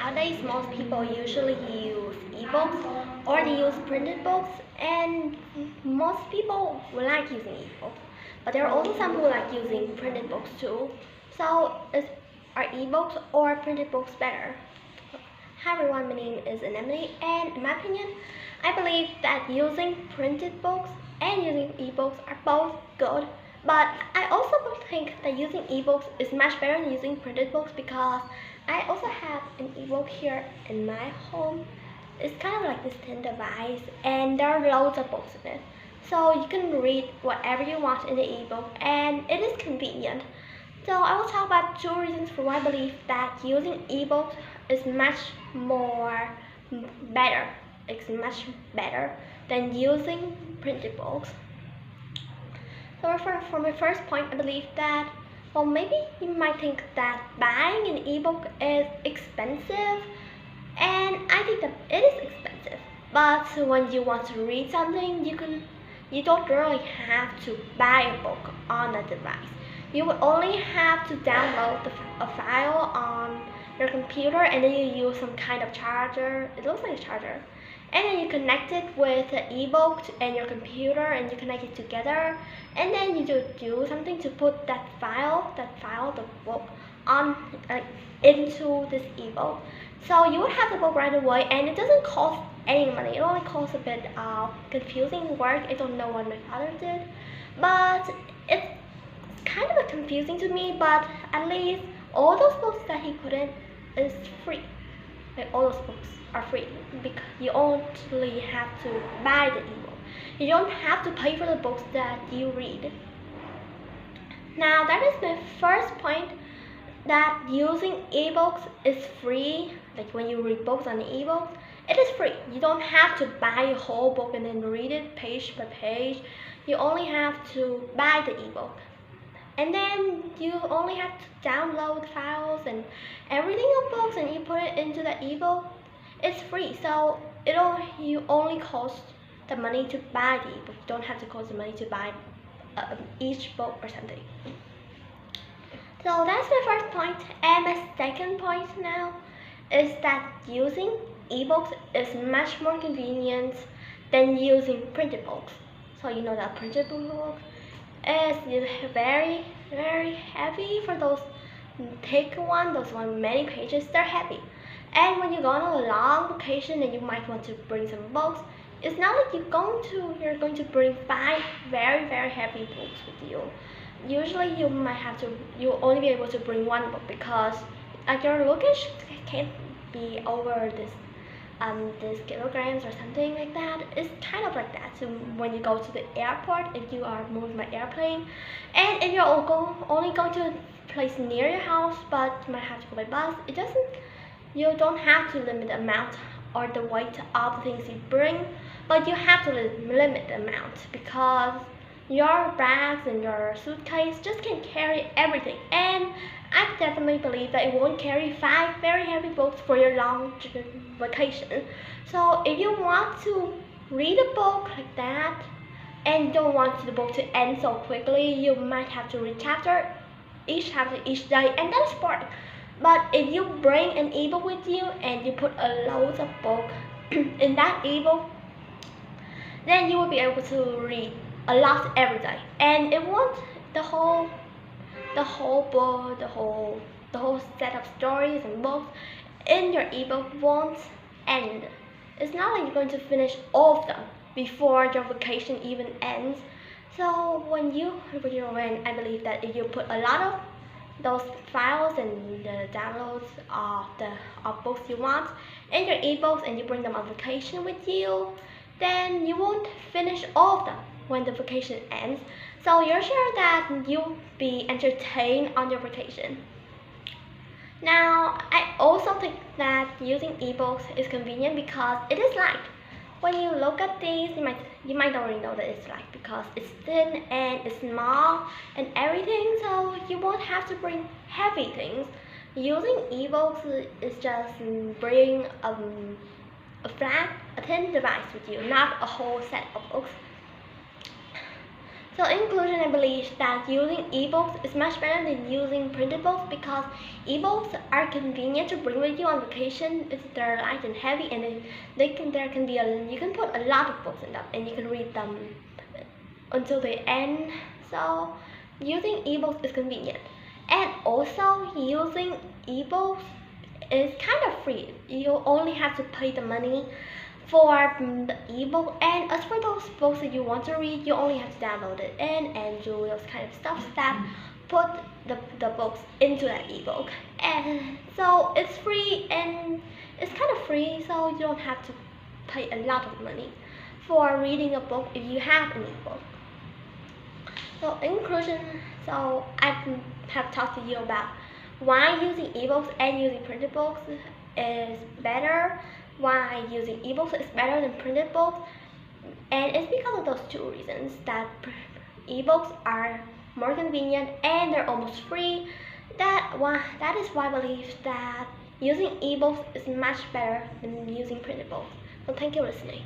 nowadays most people usually use ebooks or they use printed books, and most people like using ebooks. But there are also some who like using printed books too. So are ebooks or printed books better? Hi everyone, my name is Anemone, and in my opinion, I believe that using printed books and using ebooks are both good. But I also think that using ebooks is much better than using printed books because I also have an ebook here in my home. It's kind of like this thin device, and there are loads of books in it. So you can read whatever you want in the ebook, and it is convenient. So I will talk about two reasons for why I believe that using ebooks is much more better. It's much better than using printed books. So for my first point, I believe that, well, maybe you might think that buying an ebook is expensive, and I think that it is expensive. But when you want to read something, you don't really have to buy a book on a device. You would only have to download a file on your computer, and then you use some kind of charger. It looks like a charger. And then you connect it with the ebook and your computer, and you connect it together. And then you do something to put that file, the book, on into this ebook. So you would have the book right away, and it doesn't cost any money. It only costs a bit of confusing work. I don't know what my father did, but it's kind of confusing to me. But at least all those books that he put in is free. Like all those books are free because you only have to buy the ebook. You don't have to pay for the books that you read. Now that is my first point, that using ebooks is free. Like when you read books on the ebook, it is free. You don't have to buy a whole book and then read it page by page. You only have to buy the ebook. And then you only have to download files and everything of books, and you put it into the ebook. It's free, so you only cost the money to buy the ebook. You don't have to cost the money to buy each book or something. So that's my first point. And my second point now is that using ebooks is much more convenient than using printed books. So you know that printed books is very, very heavy. For those thick ones, those one many pages, they're heavy. And when you go on a long vacation and you might want to bring some books, it's not like you're going to bring 5 very, very heavy books with you. Usually you'll only be able to bring 1 book because your luggage can't be over this kilograms or something like that. It's kind of like that. So when you go to the airport, if you are moving by airplane, and if you're only going to a place near your house, but you might have to go by bus, you don't have to limit the amount or the weight of the things you bring, but you have to limit the amount because your bags and your suitcase just can't carry everything. And I definitely believe that it won't carry 5 very heavy books for your long vacation. So if you want to read a book like that and don't want the book to end so quickly, you might have to read each chapter each day, and that is boring. But if you bring an ebook with you and you put a loads of book in that ebook, then you will be able to read a lot every day, and it won't the whole book, the whole set of stories and books in your ebook won't end. It's not like you're going to finish all of them before your vacation even ends. So when I believe that if you put a lot of those files and the downloads of books you want in your ebooks and you bring them on vacation with you, then you won't finish all of them when the vacation ends. So you're sure that you'll be entertained on your vacation. Now, I also think that using ebooks is convenient because it is light. When you look at these, you might already know that it's light because it's thin and it's small and everything, so you won't have to bring heavy things. Using ebooks is just bring a thin device with you, not a whole set of books. So in conclusion, I believe that using ebooks is much better than using printed books because ebooks are convenient to bring with you on vacation. They're light and heavy, and you can put a lot of books in them, and you can read them until they end. So using ebooks is convenient, and also using ebooks is kind of free. You only have to pay the money for the ebook, and as for those books that you want to read, you only have to download it and do those kind of stuff that put the books into that ebook. And so it's free, and it's kind of free, so you don't have to pay a lot of money for reading a book if you have an ebook. So in conclusion, so I have talked to you about why using ebooks and using printed books is better, why using ebooks is better than printed books, and it's because of those two reasons that ebooks are more convenient and they're almost free. That is why I believe that using ebooks is much better than using printed books. So thank you for listening.